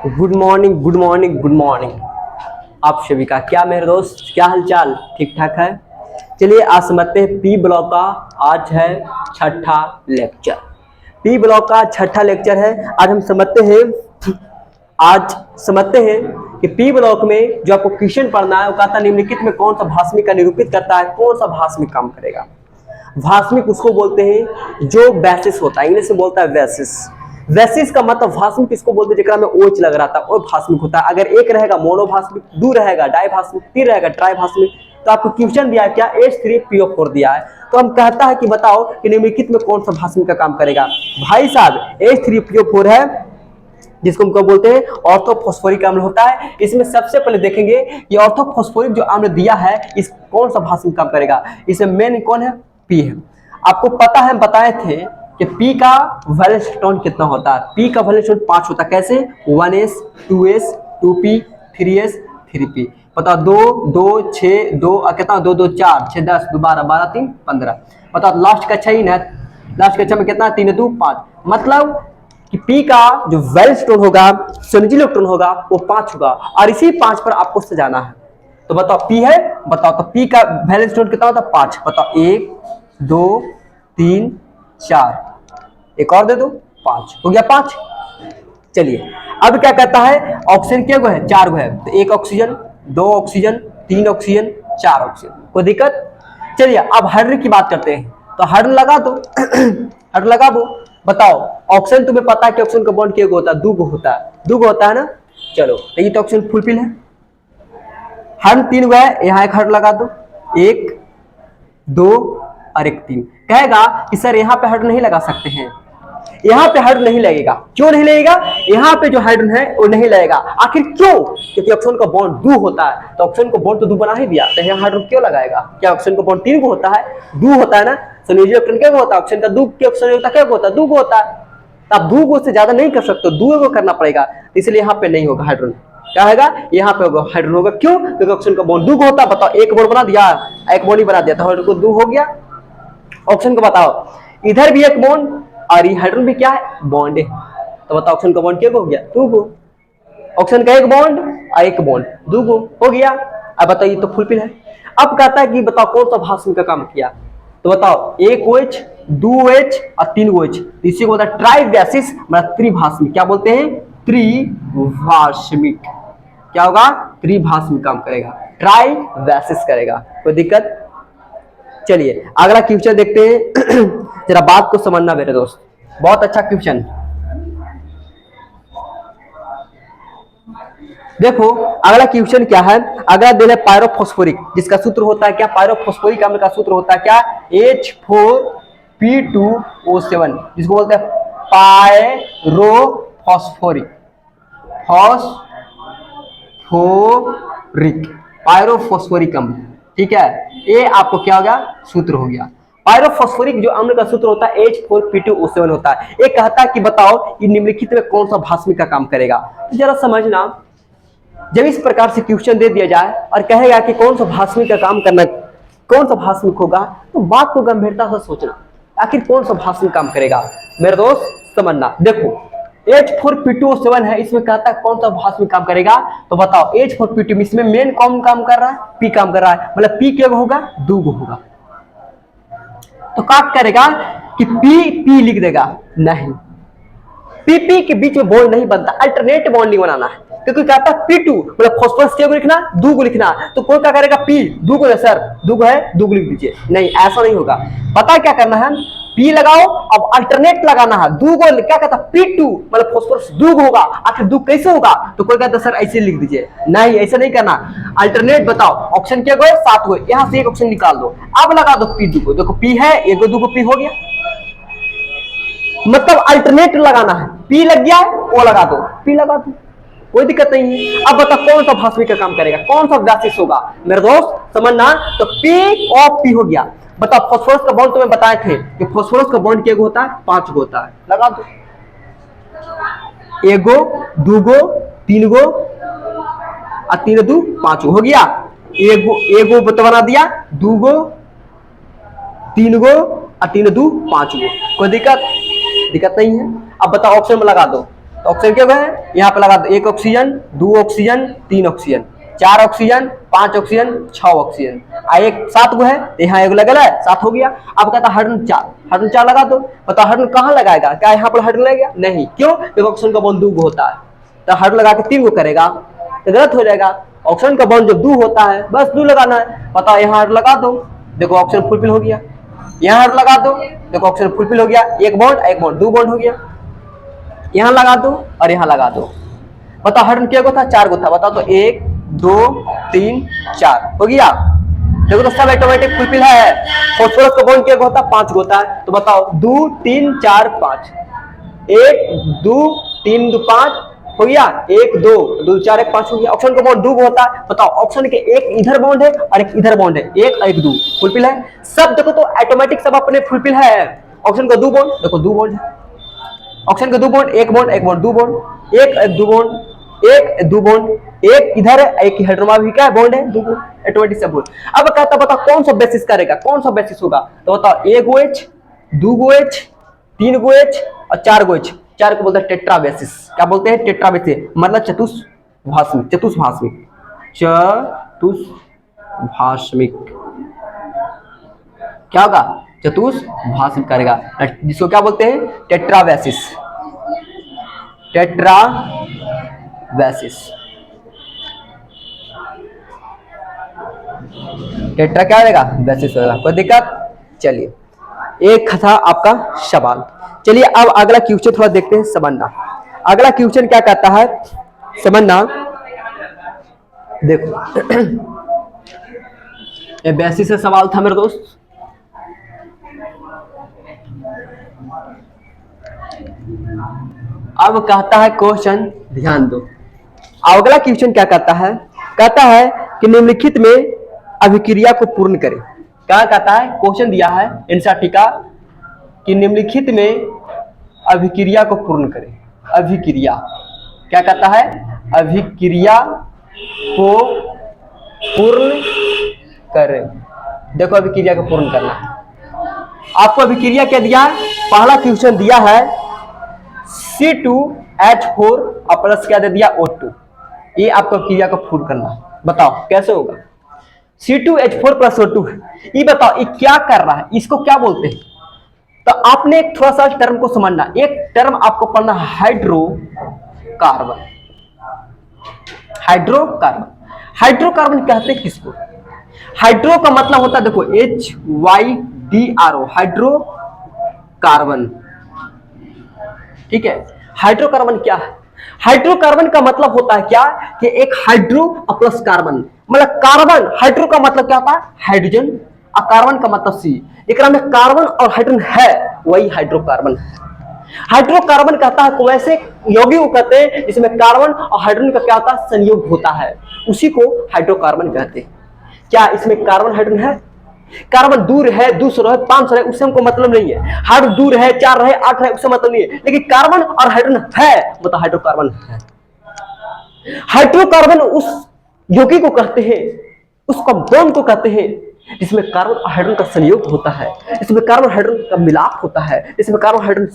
Good morning good morning good morning आप सभी का। क्या मेरे दोस्त, क्या हालचाल? ठीक ठाक है। चलिए आज समझते हैं पी ब्लॉक का। आज है छठा लेक्चर। पी ब्लॉक का छठा लेक्चर है। आज हम समझते हैं कि पी ब्लॉक में जो आपको क्वेश्चन पढ़ना है वो कहता है निम्नलिखित में कौन सा भाषमिक का निरूपित करता है, कौन सा भाषमिक काम करेगा। भाषमिक उसको बोलते हैं जो बेसिस होता है, इंग्लिश में बोलता है बेसिस। बेसिस का मतलब भाषमिक किसको बोलते हैं, जेकरा में ओच लग रहा था वो भाषमिक होता है। अगर एक रहेगा मोनोभाषमिक, दो रहेगा डाइभाषमिक, तीन रहेगा ट्राइभाषमिक। तो आपको क्वेश्चन दिया है क्या, H3PO4 दिया है। तो हम कहता है कि बताओ कि निम्नलिखित में कौन सा भाषमिक का काम करेगा। भाई साहब H3PO4 है जिसको हम बोलते हैं ऑर्थोफॉस्फोरिक अम्ल होता है। इसमें सबसे पहले देखेंगे कि ऑर्थोफॉस्फोरिक जो अम्ल दिया है इस कौन सा भाषमिक काम करेगा। इसमें मेन कौन है, पी है। आपको पता है, बताए थे कि पी का वैलेंस इलेक्ट्रॉन कितना होता है। पी का वैलेंस इलेक्ट्रॉन 5 होता है। कैसे? 1s 2s 2p 3s 3p। बताओ 2 2 6 2 कितना, 2 2 4 6 10 2 12 12 3 15। बताओ लास्ट का 6 ही ना, लास्ट कक्षा में कितना, 3 2 5। मतलब कि P का जो वैलेंस इलेक्ट्रॉन होगा, संयोजी इलेक्ट्रॉन होगा, वो 5 होगा और इसी 5 पर आपको सजाना है। तो बताओ P है, बताओ तो P का वैलेंस इलेक्ट्रॉन कितना होता है, 5। बताओ 1 2 3 4, एक और दे दो, 5 हो गया 5। चलिए अब क्या कहता है, ऑक्सीजन क्या है, 4 गो है। तो 1 ऑक्सीजन 2 ऑक्सीजन 3 ऑक्सीजन 4 ऑक्सीजन, कोई दिक्कत? चलिए अब हाइड्रोजन की बात करते हैं। तो हाइड्रोजन लगा दो हाइड्रोजन लगा दो। बताओ ऑक्सीजन, तुम्हें पता है कि ऑक्सीजन का बॉन्ड क्या होता है, 2 गो होता है, 2 गो होता है ना। चलो तो ये तो ऑक्सीजन फुलफिल है। हाइड्रोजन 3 गो है, यहाँ एक हाइड्रोजन लगा दो, 1 2 और 1 3। कहेगा कि सर यहाँ पे हाइड्रोजन नहीं लगा सकते हैं, यहाँ पे हाइड्रोजन नहीं लगेगा। क्यों नहीं लगेगा? यहाँ पे जो हाइड्रोजन है वो नहीं लगेगा। आखिर क्यों? क्योंकि ऑक्सीजन का बॉन्ड 2 होता है। तो ऑक्सीजन को बॉन्ड तो 2 बना ही दिया, तो यहाँ हाइड्रोजन क्यों लगाएगा? क्या ऑक्सीजन का बॉन्ड 3 को होता है, 2 होता है ना। संयोजी इलेक्ट्रॉन क्या होता है, ऑक्सीजन का 2 के ऑक्सीजन होता है, क्या होता है, 2 होता है। तो आप 2 से ज्यादा नहीं कर सकते, 2 को करना पड़ेगा। इसलिए यहाँ पे नहीं होगा हाइड्रोजन। क्या होगा, यहाँ पे होगा हाइड्रोजन होगा। क्यों? क्योंकि ऑक्सीजन का बॉन्ड 2 होता है। बताओ एक बॉन्ड बना दिया, एक बॉन्ड ही बना दिया, तो हाइड्रोजन को 2 हो गया। ऑक्सीजन को बताओ इधर भी एक बॉन्ड और ये हाइड्रोजन भी क्या है, बॉन्ड है। तो बताओ ऑक्सीजन का बॉन्ड क्या हो गया, 2 गो। ऑक्सीजन का एक बॉन्ड और एक बॉन्ड, 2 गो हो गया। अब बताइए तो फुलफिल है। अब कहता है कि बताओ कौन सा भाषमिक का काम किया। तो बताओ 1 OH 2 OH और 3 OH, इसी को बोलता है ट्राइवैसिस, मतलब त्रिभाषमिक। क्या बोलते हैं, त्रिभाषमिक। क्या होगा, त्रिभाषमिक काम करेगा, ट्राइवैसिस करेगा। कोई दिक्कत? चलिए अगला क्वेश्चन देखते हैं जरा बात को समझना मेरे दोस्त, बहुत अच्छा क्वेश्चन। देखो अगला क्वेश्चन क्या है। अगला दिल है पायरोफॉस्फोरिक, जिसका सूत्र होता है क्या, पायरोफॉस्फोरिक अम्ल का सूत्र होता है क्या, H4P2O7, जिसको बोलते हैं पायरोफॉस्फोरिक, पायरोफॉस्फोरिक अम्ल। ठीक है, ये आपको क्या हो गया, सूत्र हो गया। पायरोफॉस्फोरिक जो अम्ल का सूत्र होता है H4P2O7 होता है। ये कहता है कि बताओ ये निम्नलिखित में कौन सा भाषमिक का काम करेगा। तो जरा समझना, जब इस प्रकार से क्वेश्चन दे दिया जाए और कहेगा कि कौन सा भाषमिक का काम करना, कौन सा भाषमिक होगा, तो बात को गंभीरता से सोचना, आखिर कौन सा भाषमिक काम करेगा। मेरे दोस्त समझना, देखो H4P2O7 है, इसमें कहता है कौन सा भाषमिक काम करेगा। तो बताओ H4P2 में इसमें मेन कौन काम कर रहा है, P काम कर रहा है, मतलब P क्या होगा, 2 होगा। तो क्या करेगा कि P लिख देगा, नहीं, P के बीच में बॉन्ड नहीं बनता, अल्टरनेट बॉन्ड नहीं बनाना है। क्योंकि कहता है P2 मतलब फॉस्फोरस क्या को लिखना, 2 को लिखना। तो कोई क्या करेगा, P 2 को, सर 2 है 2 को लिख दीजिए, नहीं ऐसा नहीं होगा। पता है क्या करना है, P लगाओ, अब अल्टरनेट लगाना है, 2 को क्या कहता है, P2 मतलब फॉस्फोरस 2 होगा। आखिर 2 कैसे होगा, तो कोई कहता है सर ऐसे लिख दीजिए, नहीं ऐसा नहीं करना, अल्टरनेट बताओ। ऑप्शन क्या गए, 7 गए, यहाँ से एक ऑप्शन निकाल दो, अब लगा दो P2 को। देखो P है, 1 2 P हो गया, मतलब अल्टरनेट लगाना है। P लग गया है, वो लगा दो, P लगा दो, कोई दिक्कत नहीं है। अब बताओ कौन सा भाषमिक का काम करेगा, कौन सा बेसिस होगा। मेरे दोस्त समझना, तो P और P हो गया। बताओ फास्फोरस का बॉन्ड तुम्हें बताए थे कि फास्फोरस का बॉन्ड क्या होता है, 5 गो होता है, लगा दो। 1 गो 2 गो 3 गो और 3 2 5 हो गया। 1 गो बना दिया, 2 गो 3 गो और 3 2 5 गो, कोई दिक्कत नहीं है। अब बताओ ऑप्शन में लगा दो, तो ऑक्सीजन क्या है, यहाँ पे लगा दो, 1 oxygen, 2 oxygen, 3 oxygen, 4 oxygen, 5 oxygen, 6 oxygen, एक 7 गो है, यहाँ एक लगा है, 7 हो गया। अब कहता हाइड्रोजन 4, हाइड्रोजन 4 लगा दो। बताओ हाइड्रोजन कहाँ लगाएगा, क्या यहाँ पर हाइड्रोजन लगेगा? नहीं, क्यों? क्योंकि ऑक्सीजन का बॉन्ड 2 होता है, तो हाइड्रोजन लगा के 3 को करेगा तो गलत हो जाएगा। ऑक्सीजन का बॉन्ड जब 2 होता है बस 2 लगाना है। बताओ यहाँ हाइड्रोजन लगा दो, देखो ऑक्सीजन फुलफिल हो गया। यहाँ हाइड्रोजन लगा दो, देखो ऑक्सीजन फुलफिल हो गया, एक बॉन्ड 2 बॉन्ड हो गया। यहाँ लगा दो और यहाँ लगा दो। बताओ हाइड्रोजन क्या गो था? 4 गो था। बताओ तो 1 2 3 4 हो गया। देखो तो सब ऑटोमेटिक फुलफिल है। फास्फोरस का बॉन्ड क्या होता है? 5 होता है। तो बताओ 2 3 4 5, 1 2 3 2 5 हो गया, 1 2 2 4 1 5 हो गया। ऑक्सीजन का बॉन्ड 2 होता है। बताओ ऑक्सीजन के एक इधर बॉन्ड है और एक इधर बॉन्ड है, 1 1 2 फुलफिल है सब। देखो तो ऑटोमेटिक सब अपने फुलफिल है। ऑक्सीजन का 2 बॉन्ड, देखो 2 बॉन्ड है। ऑक्सीजन का 2 bond, 1 bond 1 bond 2 bond, 1 1 2 bond, 1 2 bond, एक इधर है एक हाइड्रोजन भी क्या है बॉन्ड है 2 बॉन्ड, ऑटोमेटिक सब बॉन्ड। अब कहता बताओ कौन सा बेसिस करेगा, कौन सा बेसिस होगा? तो बताओ 1 गो H, 2 गो H, 3 गो H और 4 गो H। 4 को बोलते हैं टेट्रा बेसिस। क्या बोलते हैं? टेट्रा बेसिस, मतलब चतुष्भाषमिक। चतुष्भाषमिक, चतुष्भाषमिक क्या होगा? चतुष्भाषमिक करेगा, जिसको क्या बोलते हैं? Tetra basis. Tetra basis, tetra क्या रहेगा? बेसिस होगा। कोई दिक्कत? चलिए एक था आपका सवाल। चलिए अब अगला क्वेश्चन थोड़ा देखते हैं, समझना। अगला क्वेश्चन क्या कहता है, समझना। देखो ये बेसिस से सवाल था मेरे दोस्त। अब कहता है क्वेश्चन, ध्यान दो। अगला क्वेश्चन क्या कहता है? कहता है कि निम्नलिखित में अभिक्रिया को पूर्ण करें। क्या कहता है? क्वेश्चन दिया है एनसीईआरटी का कि निम्नलिखित में अभिक्रिया को पूर्ण करें। अभिक्रिया क्या कहता है? अभिक्रिया को पूर्ण करें। देखो अभिक्रिया को पूर्ण करना है आपको। अभिक्रिया क्या दिया है? पहला क्वेश्चन दिया है C2H4 और प्लस क्या दे दिया? O2। ये आपको क्रिया को पूर्ण करना है। बताओ कैसे होगा? C2H4 प्लस O2, ये बताओ ये क्या कर रहा है, इसको क्या बोलते हैं? तो आपने एक थोड़ा सा टर्म को समझना। एक टर्म आपको पढ़ना है हाइड्रोकार्बन। हाइड्रोकार्बन, हाइड्रोकार्बन कहते हैं किसको? हाइड्रो का मतलब होता है देखो HYDRO, हाइड्रोकार्बन। ठीक है, हाइड्रोकार्बन क्या है? हाइड्रोकार्बन का मतलब होता है क्या कि एक हाइड्रो प्लस कार्बन, मतलब कार्बन। हाइड्रो का मतलब क्या होता है? हाइड्रोजन, और कार्बन का मतलब सी। एक में कार्बन और हाइड्रोजन है, वही हाइड्रोकार्बन है। हाइड्रोकार्बन कहता है वैसे यौगिक को कहते हैं जिसमें कार्बन और हाइड्रोजन का क्या होता है? संयोग होता है, उसी को हाइड्रोकार्बन कहते हैं। क्या इसमें कार्बन हाइड्रोजन है? कार्बन दूर है, 200 है, 500 है, उससे हमको मतलब नहीं है। हाइड्रोजन दूर है, 4 रहे, 8 रहे, उससे मतलब नहीं है। लेकिन कार्बन और हाइड्रोजन है, मतलब हाइड्रोकार्बन है। हाइड्रोकार्बन उस यौगिक को कहते हैं, उस कंपाउंड को कहते हैं जिसमें कार्बन और हाइड्रोजन का संयोग होता है, इसमें कार्बन हाइड्रोजन का मिलाप होता है, इसमें कार्बन हाइड्रोजन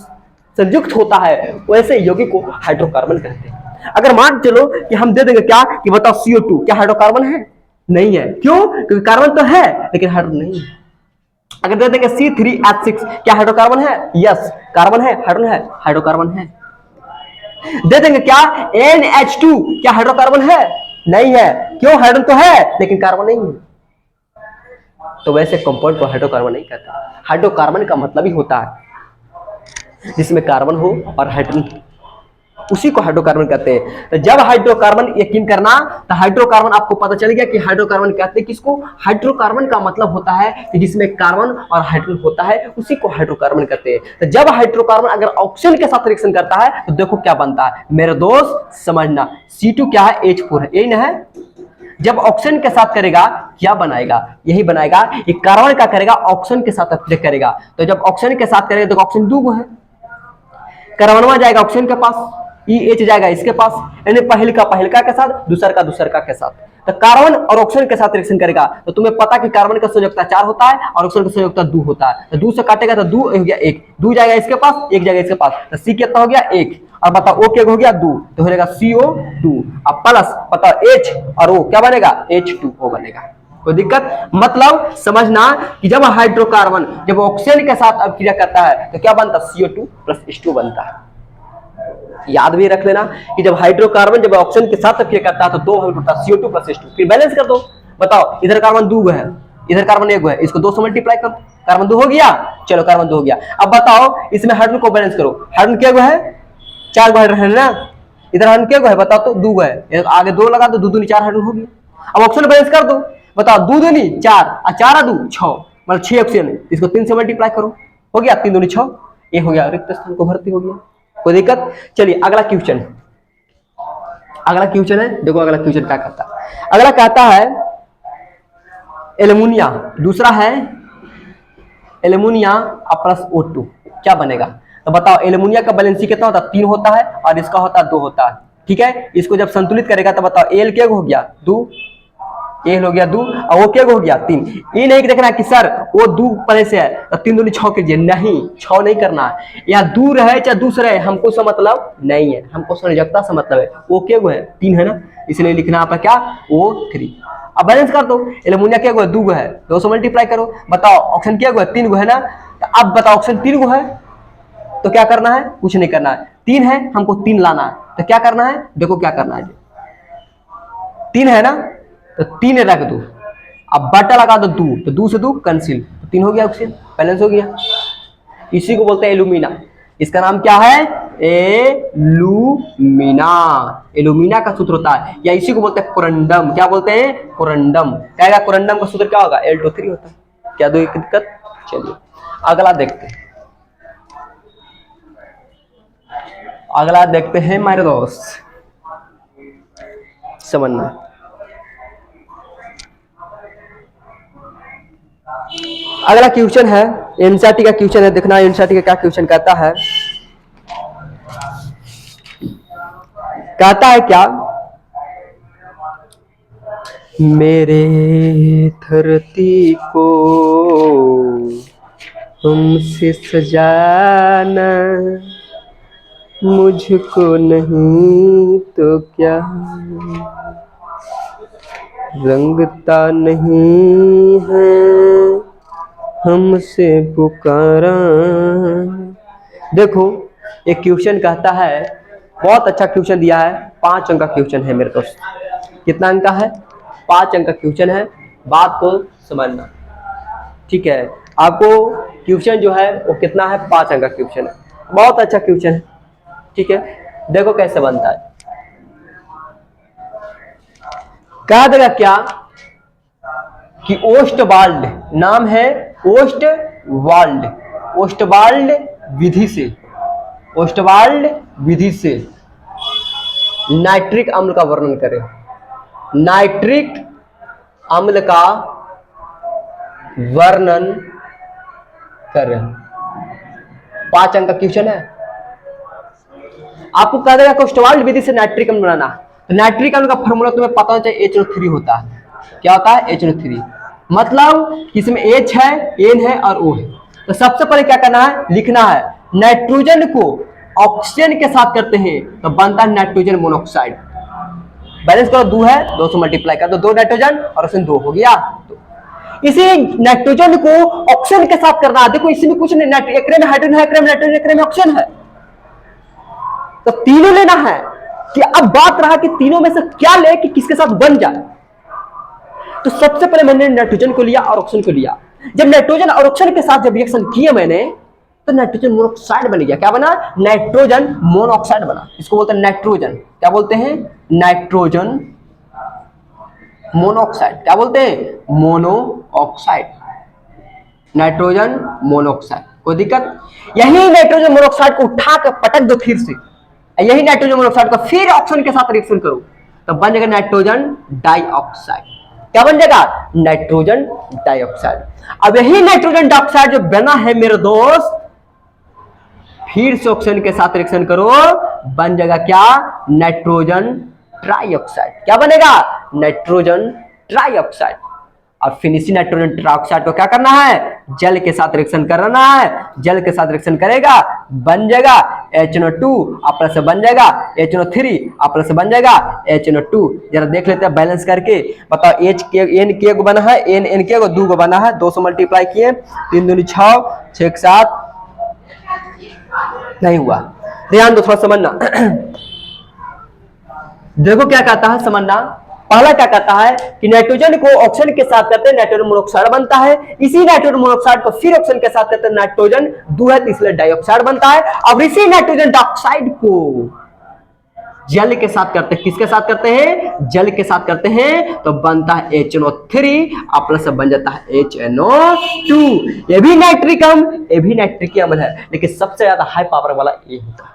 संयुक्त होता है, वैसे यौगिक को हाइड्रोकार्बन कहते हैं। अगर मान चलो कि हम दे देंगे क्या कि बताओ CO2 क्या हाइड्रोकार्बन है? नहीं है। क्यों? क्योंकि कार्बन तो है लेकिन हाइड्रोजन नहीं है। अगर दे देंगे C3H6 क्या हाइड्रोकार्बन है? यस, कार्बन है, हाइड्रोजन है, हाइड्रोकार्बन है। दे देंगे क्या NH2 क्या हाइड्रोकार्बन है? नहीं है। क्यों? हाइड्रोजन तो है लेकिन कार्बन नहीं है। तो वैसे कंपाउंड को हाइड्रोकार्बन नहीं कहता। हाइड्रोकार्बन का मतलब ही होता है जिसमें कार्बन हो और हाइड्रोजन, उसी को हाइड्रोकार्बन कहते हैं। तो जब हाइड्रोकार्बन, यकीन करना, तो हाइड्रोकार्बन आपको पता चल गया कि हाइड्रोकार्बन कहते हैं किसको? हाइड्रोकार्बन का मतलब होता है कि जिसमें कार्बन और हाइड्रोजन होता है, उसी को हाइड्रोकार्बन कहते हैं। तो जब हाइड्रोकार्बन अगर ऑक्सीजन के साथ रिएक्शन करता है तो देखो क्या बनता है मेरे दोस्त, समझना। C2 क्या है? H4 है, यही ना है। जब ऑक्सीजन के साथ करेगा क्या बनाएगा? यही बनाएगा। ये कार्बन का करेगा ऑक्सीजन के साथ रिएक्ट करेगा। तो जब ऑक्सीजन के साथ करेगा तो ऑक्सीजन 2 है, कार्बनवा जाएगा ऑक्सीजन के पास, EH जाएगा इसके पास, यानी पहलका पहलका के साथ, दूसरका दूसरका के साथ। तो कार्बन और ऑक्सीजन के साथ रिएक्शन करेगा तो तुम्हें पता कि कार्बन का संयोजकता 4 होता है और ऑक्सीजन का संयोजकता 2 होता है। तो 2 से काटेगा तो 2 हो गया 1, 2 जाएगा इसके पास, 1 जाएगा इसके पास, तो C कितना हो गया? 1, और बताओ O क्या हो गया, दू, तो हो जाएगा CO2। अब प्लस बताओ H और O क्या बनेगा, H2O बनेगा। कोई दिक्कत? मतलब समझना कि जब हाइड्रोकार्बन जब ऑक्सीजन के साथ अभिक्रिया करता है तो क्या बनता है, CO2 प्लस H2 बनता है। याद भी रख लेना कि जब हाइड्रोकार्बन जब ऑक्सीजन के साथ अभिक्रिया करता है तो दो होता है CO2 प्लस H2। फिर बैलेंस कर दो, बताओ इधर कार्बन 2 है, इधर कार्बन 1 है, इसको 2 से मल्टीप्लाई करो, कार्बन 2 हो गया। चलो कार्बन 2 हो गया। अब बताओ इसमें हाइड्रोजन को बैलेंस करो, हाइड्रोजन क्या है, 4 हाइड्रोजन है ना, इधर हाइड्रोजन क्या है बताओ, तो 2 है, आगे 2 लगा दो, 2 दूनी 4 हाइड्रोजन हो गया। अब ऑक्सीजन बैलेंस कर दो, बताओ 2 दूनी 4 और 4 2 6, मतलब 6 ऑक्सीजन, इसको 3 से मल्टीप्लाई करो, हो गया 3 दूनी 6, ये हो गया, रिक्त स्थान को भर्ती हो गया। कोई दिक्कत? चलिए अगला क्वेश्चन, अगला क्वेश्चन है, देखो अगला क्वेश्चन क्या कहता है। अगला कहता है एल्युमिनिया, दूसरा है एल्युमिनिया प्लस O2 क्या बनेगा। तो बताओ एल्युमिनिया का बैलेंसी कितना होता है, 3 होता है और इसका होता है 2 होता है। ठीक है, इसको जब संतुलित करेगा तो बताओ एल क्या हो गया, 2, एल हो गया 2 और वो क्या हो गया 3। ये नहीं देखना कि सर वो 2 पहले से है तो 3 दूनी 6 कीजिए, नहीं 6 नहीं करना है, या दूर है चाहे दूसरा है हमको से मतलब नहीं है, हमको संयोजकता से मतलब है। वो क्या है 3 है ना, इसलिए लिखना आपका क्या O3। अब बैलेंस कर दो, एल्युमिनिया क्या है 2 है, 2 से मल्टीप्लाई करो, बताओ ऑक्सीजन क्या है 3 है ना। तो अब बताओ ऑक्सीजन 3 है तो क्या करना है, कुछ नहीं करना है, 3 है हमको 3 लाना है, तो क्या करना है, देखो क्या करना है, 3 है ना तो 3 रख दो, अब बटा लगा दो 2, तो 2 से 2 कैंसिल, तो 3 हो गया ऑक्सीजन, बैलेंस हो गया। इसी को बोलते हैं एल्यूमिना, इसका नाम क्या है, एल्यूमिना। एल्यूमिना का सूत्र होता है, या इसी को बोलते हैं कोरंडम, क्या बोलते हैं, कोरंडम। क्या कोरंडम का सूत्र क्या होगा, Al2O3 होता है। क्या दो एक दिक्कत? चलिए अगला देखते हैं, अगला देखते हैं मेरे दोस्त, समझना। अगला क्वेश्चन है एनसीईआरटी का क्वेश्चन है, देखना एनसीईआरटी का क्या क्वेश्चन कहता है। कहता है क्या, मेरे धरती को तुमसे सजाना, मुझको नहीं तो क्या, रंगता नहीं है हमसे पुकारा। देखो एक क्वेश्चन कहता है, बहुत अच्छा क्वेश्चन दिया है, 5 अंक का क्वेश्चन है मेरे दोस्त। कितना अंक का है, 5 अंक का क्वेश्चन है, बात को समझना। ठीक है, आपको क्वेश्चन जो है वो कितना है, 5 अंक का क्वेश्चन है, बहुत अच्छा क्वेश्चन है। ठीक है, देखो कैसे बनता है। कह देगा क्या कि ओस्टवाल्ड, नाम है ओस्टवाल्ड, ओस्टवाल्ड विधि से, ओस्टवाल्ड विधि से नाइट्रिक अम्ल का वर्णन करें। नाइट्रिक अम्ल का वर्णन करें। 5 अंक का क्वेश्चन है। आपको कह देगा कि ओस्टवाल्ड विधि से नाइट्रिक अम्ल बनाना, तो नाइट्रिक अम्ल का फॉर्मूला तुम्हें पता होना चाहिए, HNO3 होता है। क्या होता है, HNO3। मतलब इसमें H है, N है और O है। तो सबसे पहले क्या करना है, लिखना है, नाइट्रोजन को ऑक्सीजन के साथ करते हैं तो बनता है नाइट्रोजन मोनोऑक्साइड। बैलेंस करो, 2 है, 2 से मल्टीप्लाई कर दो, 2 नाइट्रोजन और ऑक्सीजन 2 हो गया। इसी नाइट्रोजन को ऑक्सीजन के साथ करना है। देखो इसमें कुछ नहीं, एक में हाइड्रोजन है, एक में नाइट्रोजन, एक में ऑक्सीजन है, तो तीनों लेना है। कि अब बात रहा कि तीनों में से क्या ले कि किसके साथ बन जाए। तो सबसे पहले मैंने नाइट्रोजन को लिया और ऑक्सीजन को लिया। जब नाइट्रोजन और ऑक्सीजन के साथ जब रिएक्शन किया मैंने, तो नाइट्रोजन मोनोऑक्साइड बन गया। क्या बना, नाइट्रोजन मोनोऑक्साइड बना। इसको बोलते हैं नाइट्रोजन, क्या बोलते हैं, नाइट्रोजन मोनोऑक्साइड। क्या बोलते हैं, मोनोऑक्साइड, नाइट्रोजन मोनोऑक्साइड। कोई दिक्कत? यही नाइट्रोजन मोनोऑक्साइड को उठा कर पटक दो फिर से, यही नाइट्रोजन मोनोऑक्साइड को फिर ऑक्सीजन के साथ रिएक्शन करो तो बन जाएगा नाइट्रोजन डाइऑक्साइड। क्या बन जाएगा, नाइट्रोजन डाइऑक्साइड। अब यही नाइट्रोजन डाइऑक्साइड जो बना है मेरे दोस्त, फिर से ऑक्सीजन के साथ रिएक्शन करो, बन जाएगा क्या, नाइट्रोजन ट्राइऑक्साइड। क्या बनेगा, नाइट्रोजन ट्राइऑक्साइड। अब फिनिशिंग नाइट्रोजन ट्राइऑक्साइड को क्या करना है, जल के साथ रिएक्शन करना है, जल के साथ रिएक्शन करेगा, बन जाएगा HNO2 प्लस बन जाएगा HNO3 प्लस बन जाएगा HNO2। जरा देख लेते हैं बैलेंस करके, बताओ H के N के को बना है, N के को 2 को बना है, 2 से मल्टीप्लाई किए, 3 दूनी 6, 6 7 नहीं हुआ। ध्यान दो थोड़ा समझना। देखो क्या कहता है समझना, पहला क्या कहता है कि नाइट्रोजन को ऑक्सीजन के साथ करते हैं नाइट्रोजन मोनोऑक्साइड बनता है, इसी नाइट्रोजन मोनोऑक्साइड को फिर ऑक्सीजन के साथ करते हैं नाइट्रोजन 2 है इसलिए डाइऑक्साइड बनता है। अब इसी नाइट्रोजन डाइऑक्साइड को जल के साथ करते हैं, किसके साथ करते हैं, जल के साथ करते हैं, तो बनता है HNO3 प्लस बन जाता है HNO2। ये भी नाइट्रिक अम्ल, ये भी नाइट्रिक अम्ल है, लेकिन सबसे ज्यादा हाई पावर वाला ये होता है।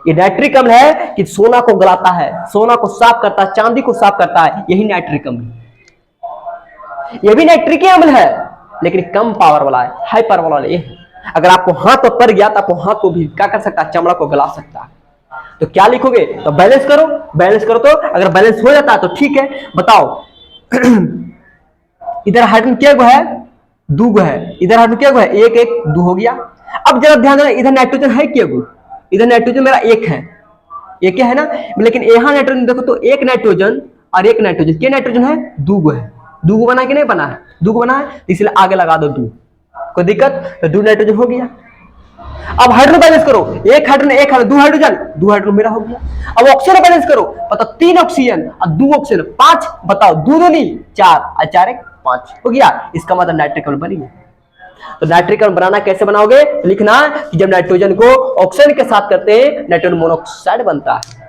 ये नाइट्रिक अम्ल है कि सोना को गलाता है, सोना को साफ करता है, चांदी को साफ करता है, यही नाइट्रिक अम्ल। ये भी नाइट्रिक अम्ल है लेकिन कम पावर वाला है, हाई पावर वाला ये है। अगर आपको हाथ पर पड़ गया तो आपको हाथ को भी क्या कर सकता है, चमड़ा को गला सकता है। तो क्या लिखोगे, तो बैलेंस करो, बैलेंस करो, तो अगर बैलेंस हो जाता है तो ठीक है। बताओ इधर हाइड्रोजन क्या गो है, 2 गो है, इधर हाइड्रोजन क्या गो है, 1 1 2 हो गया। अब जरा ध्यान देना, इधर नाइट्रोजन है क्या गो, इधर नाइट्रोजन मेरा 1 है, एक है ना, लेकिन यहाँ नाइट्रोजन देखो तो 1 नाइट्रोजन और 1 नाइट्रोजन, क्या नाइट्रोजन है, 2 गो है, 2 गो बना है कि नहीं बना है, 2 गो बना है, इसलिए आगे लगा दो 2, कोई दिक्कत, तो 2 नाइट्रोजन हो गया। अब हाइड्रोजन बैलेंस करो, 1 हाइड्रोजन 1 हाइड्रोजन 2 हाइड्रोजन 2 हाइड्रोजन मेरा हो गया। अब ऑक्सीजन बैलेंस करो, बताओ 3 ऑक्सीजन और 2 ऑक्सीजन 5, बताओ 2 2 नहीं 4 और 4 1 5 हो गया। इसका मतलब नाइट्रिक अम्ल बनी है। तो नाइट्रिक अम्ल बनाना कैसे बनाओगे, लिखना कि जब नाइट्रोजन को ऑक्सीजन के साथ करते हैं नाइट्रोजन मोनोऑक्साइड बनता है।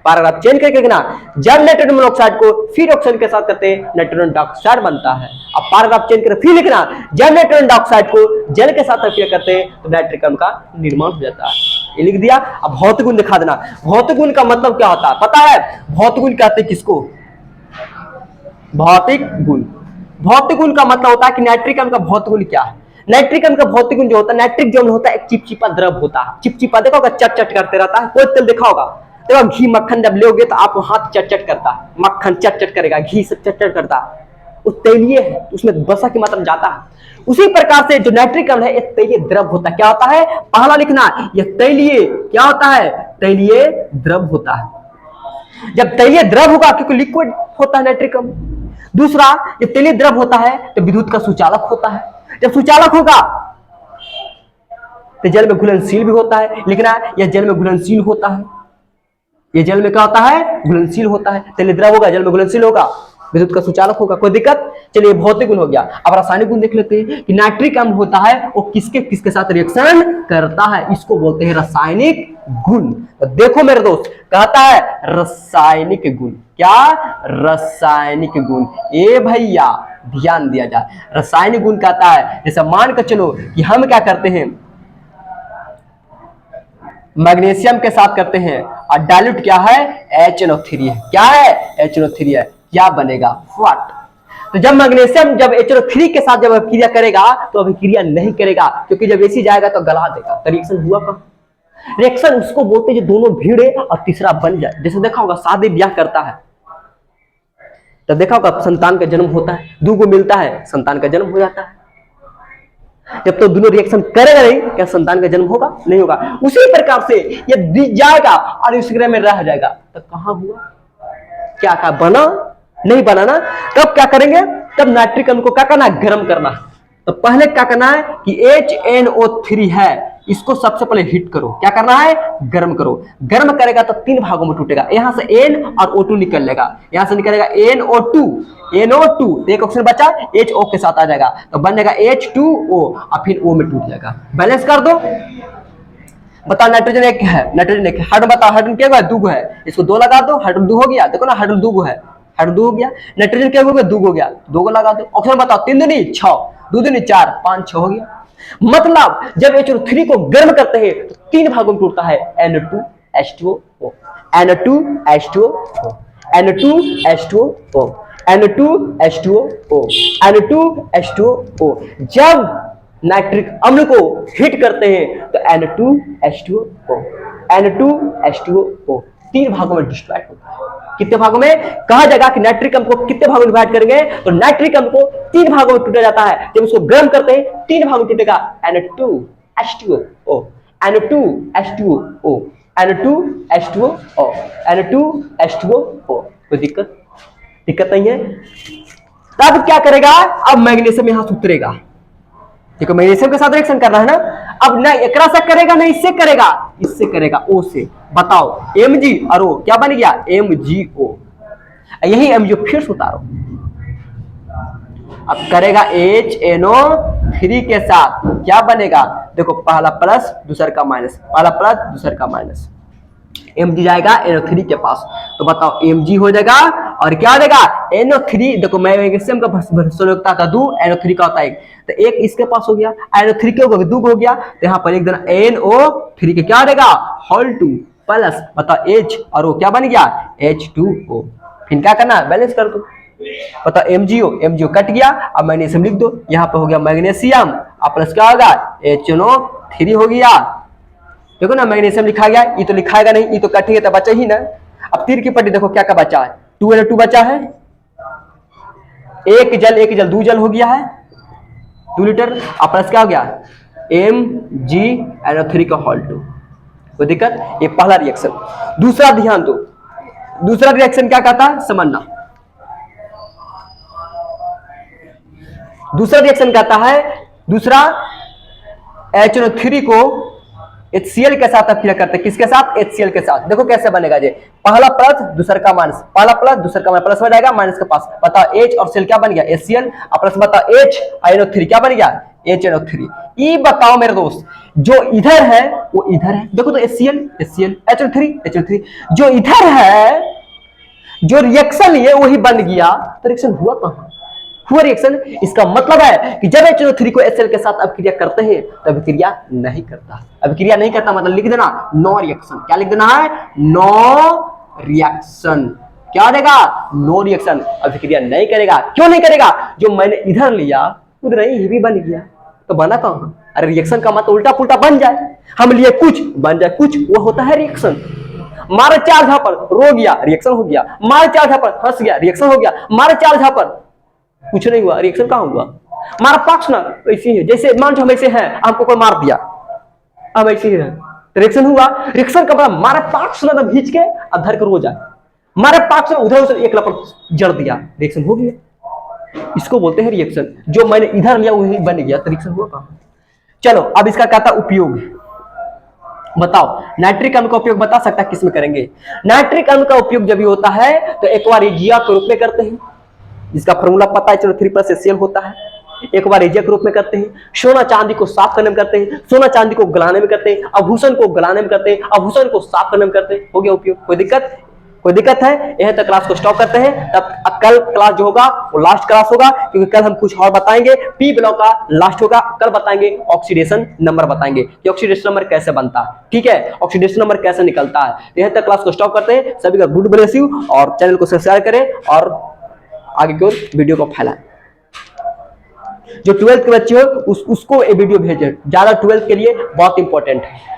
पैराग्राफ चेंज करके लिखना, जब नाइट्रोजन मोनोऑक्साइड को फिर ऑक्सीजन के साथ करते हैं नाइट्रोजन डाइऑक्साइड बनता है। अब पैराग्राफ चेंज करके फिर लिखना, जब नाइट्रोजन डाइऑक्साइड को जल के साथ रिएक्ट करते हैं तो नाइट्रिक अम्ल का निर्माण हो जाता है। ये लिख दिया। अब भौतिक गुण दिखा देना। भौतिक गुण का मतलब क्या होता है पता है, भौतिक गुण कहते हैं किसको, भौतिक गुण। भौतिक गुण का मतलब होता है कि नाइट्रिक अम्ल का भौतिक गुण क्या है। नाइट्रिक अम्ल का भौतिक गुण जो होता है, नाइट्रिक जो अम्ल होता है एक चिपचिपा द्रव होता है, चिपचिपा देखा होगा, चट चट करते रहता है। कोई तेल देखा होगा, देखो घी मक्खन जब लोगे तो आपको हाथ चट चट करता है, मक्खन चट चट करेगा, घी से चट चट करता है, वो तैलीय है, उसमें वसा की मात्रा जाता है। उसी प्रकार से जो नाइट्रिक अम्ल है एक तैलीय द्रव होता है। क्या होता है, पहला लिखना, यह तैलीय क्या होता है, तैलीय द्रव होता है। जब तैलीय द्रव होगा क्योंकि लिक्विड होता है नाइट्रिक अम्ल। दूसरा, जब तैलीय द्रव होता है तो विद्युत का सुचालक होता है। जब सुचालक होगा तो जल में घुलनशील भी होता है। लिखना है यह जल में घुलनशील होता है, यह जल में क्या होता है, घुलनशील होता है। तैलीय द्रव होगा, जल में घुलनशील होगा, विद्युत का सुचालक होगा। कोई दिक्कत, चलिए भौतिक गुण हो गया। अब रासायनिक गुण देख लेते हैं कि नाइट्रिक अम्ल होता है वो किसके किसके साथ रिएक्शन करता है, इसको बोलते हैं रासायनिक गुण। तो देखो मेरे दोस्त, कहता है रासायनिक गुण। क्या, रासायनिक गुण। ए भैया ध्यान दिया जाए, रासायनिक गुण कहता है जैसे मान कर चलो कि हम क्या करते हैं, मैग्नीशियम के साथ करते हैं और डाइल्यूट क्या है, HNO3 है। क्या है, HNO3 है। क्या बनेगा, व्हाट। तो जब मैग्नीशियम जब HNO3 के साथ जब क्रिया करेगा तो अभिक्रिया नहीं करेगा, क्योंकि जब ऐसी जाएगा तो गला देगा। तो रिएक्शन हुआ कब, रिएक्शन उसको बोलते हैं जो दोनों भिड़े और तीसरा बन जाए। जैसे देखा होगा शादी ब्याह करता है तो देखा होगा संतान का जन्म होता है, 2 को मिलता है संतान का जन्म हो जाता है। जब तो दोनों रिएक्शन करेगा नहीं, क्या संतान का जन्म होगा, नहीं होगा। उसी प्रकार से ये जाएगा और इस ग्रह में रह जाएगा तो कहां हुआ, क्या क्या बना, नहीं बना ना। तब क्या करेंगे, तब नाइट्रिक अम्ल को क्या करना है, गर्म करना। तो पहले क्या करना है कि HNO3 है, इसको सबसे पहले हीट करो। क्या करना है, गर्म करो। गर्म करेगा तो 3 भागों में टूटेगा। यहां से N और O2 निकल लेगा, यहां से निकलेगा NO2, NO2 एक ऑक्सीजन बचा, HO के साथ आ जाएगा तो बन जाएगा H2O और फिर O में टूट जाएगा। बैलेंस कर दो। बताओ नाइट्रोजन 1 है, नाइट्रोजन 1 है। हाइड्रोजन बताओ, हाइड्रोजन क्या है, 2 गो है, इसको 2 लगा दो, हाइड्रोजन 2 हो गया। देखो ना हाइड्रोजन 2 गो है, हाइड्रोजन 2 हो गया। नाइट्रोजन क्या हो गया, 2 हो गया, 2 को लगा दो। ऑक्सीजन बताओ, 3 दूनी 6, 2 दूनी 4, 5 6 हो गया। मतलब जब HNO3 को गर्म करते हैं तो 3 भागों में टूटता है, N2H2O, N2H2O, N2H2O, N2H2O, N2H2O। जब नाइट्रिक अम्ल को हीट करते हैं तो N2H2O, N2H2O 3 भागों में डिस्ट्रॉय होता है। कितने भागों में? कहा जाएगा कि नाइट्रिक अम्ल को कितने भागों में डिवाइड करेंगे? तो नाइट्रिक अम्ल को 3 भागों में टूटा जाता है। जब उसको गर्म करते हैं 3 भागों में टूटेगा, Na2H2O, Na2H2O, Na2H2O, Na2H2O। कोई दिक्कत नहीं है। तब क्या करेगा? अब मैग्नीशियम यहां से उतरेगा। देखो मैग्नीशियम के साथ रिएक्शन कर रहा है ना, अब ना एकरा से करेगा ना इससे करेगा, इससे करेगा, O से। बताओ Mg और O क्या बन गया? MgO। यही MgO फिर से उतारो, अब करेगा HNO3 के साथ, क्या बनेगा? देखो पहला प्लस दूसर का माइनस, पहला प्लस दूसर का माइनस, Mg जाएगा NO3 के पास। तो बताओ Mg हो जाएगा और क्या देगा? NO3। देखो मैग्नीशियम का संयोजकता का 2, NO3 का होता है 1, तो एक इसके पास हो गया, NO3 के 2 हो गया, तो यहाँ पर एक देना NO3 के क्या देगा? होल 2 प्लस, बताओ H और O क्या बन गया? H2O। फिर क्या करना है? बैलेंस कर दो। बताओ MgO कट गया, अब मैग्नीशियम लिख दो, यहाँ पर हो गया मैग्नीशियम और प्लस क्या होगा? HNO3 हो गया। देखो ना मैग्नीशियम लिखा गया, ये तो लिखाएगा नहीं, ये तो कटेगा तो बचा ही ना। अब तीर की पट्टी देखो क्या क्या बचा है? 2NO2 बचा है, एक जल 2 जल हो गया है 2 लीटर, और प्लस क्या हो गया? MgNO3 का होल 2। कोई दिक्कत? ये पहला रिएक्शन। दूसरा ध्यान दो, दूसरा रिएक्शन क्या कहता है? समझना। दूसरा रिएक्शन कहता है, दूसरा HNO3 को HCl के साथ क्लियर करते हैं। किसके साथ? HCl के साथ। देखो कैसे बनेगा जी, पहला प्लस दूसर का माइनस, पहला प्लस दूसर का माइनस, प्लस हो जाएगा माइनस के पास। बताओ H और Cl क्या बन गया? HCl और प्लस बताओ H NO3 क्या बन गया? HNO3। ये बताओ मेरे दोस्त, जो इधर है वो इधर है, देखो तो HCl HNO3 जो इधर है, जो रिएक्शन है वही बन गया, तो रिएक्शन हुआ कहां? हुआ रिएक्शन। इसका मतलब है कि जब HNO3 को HCl के साथ अभिक्रिया करते हैं तो अभिक्रिया नहीं करता। अभिक्रिया नहीं करता मतलब लिख देना नो रिएक्शन। क्या लिख देना है? No reaction. क्या देगा? No reaction. अभिक्रिया नहीं करेगा। क्यों नहीं करेगा? जो मैंने इधर लिया उधर ही भी बन गया, तो बना कहां? अरे रिएक्शन का मतलब उल्टा पुल्टा बन जाए, हम लिए कुछ बन जाए कुछ, वो होता है रिएक्शन। मारे 4 झापड़ रो गया, रिएक्शन हो गया। मारे 4 झापड़ हंस गया, रिएक्शन हो गया। मारे 4 झापड़ कुछ नहीं हुआ, रिएक्शन कहां हुआ? मारा पक्ष ना ऐसे ही है, जैसे मान हम ऐसे हैं, हमको कोई मार दिया, अब ऐसे ही है, रिएक्शन हुआ। रिएक्शन का मतलब मारा पक्ष ना भींच के अधर के रो जाए, मारे पक्ष ना उधर उधर एक लपट जड़ दिया, रिएक्शन हो गया। इसको बोलते हैं रिएक्शन। जो मैंने इधर लिया वही बन गया, तो रिएक्शन हुआ कहां? चलो अब इसका क्या था उपयोग, बताओ। नाइट्रिक अम्ल का उपयोग बता सकता किस में करेंगे? नाइट्रिक अम्ल का उपयोग जब भी होता है तो एक बार एजिया के रूप में करते हैं, इसका फॉर्मूला पता है, चलो 3 + HCl होता है। एक बार एजिया के रूप में करते हैं, सोना चांदी को साफ करने में करते हैं, सोना चांदी को गलाने में करते हैं, आभूषण को गलाने में करते हैं, आभूषण को साफ करने में करते हैं। हो गया उपयोग। कोई दिक्कत है? यह तक क्लास को स्टॉप करते हैं। तब कल क्लास जो होगा वो लास्ट क्लास होगा, क्योंकि कल हम कुछ और बताएंगे। पी ब्लॉक का लास्ट होगा, कल बताएंगे ऑक्सीडेशन नंबर, बताएंगे कि ऑक्सीडेशन नंबर कैसे बनता है, ठीक है, ऑक्सीडेशन नंबर कैसे निकलता है। यह तक क्लास को स्टॉप करते हैं। सभी का गुड ब्लेस यू, और चैनल को सब्सक्राइब करें और आगे की ओर वीडियो को फैलाएं। जो 12th के बच्चे हो उसको ये वीडियो भेजें, ज्यादा 12th के लिए बहुत इंपॉर्टेंट है।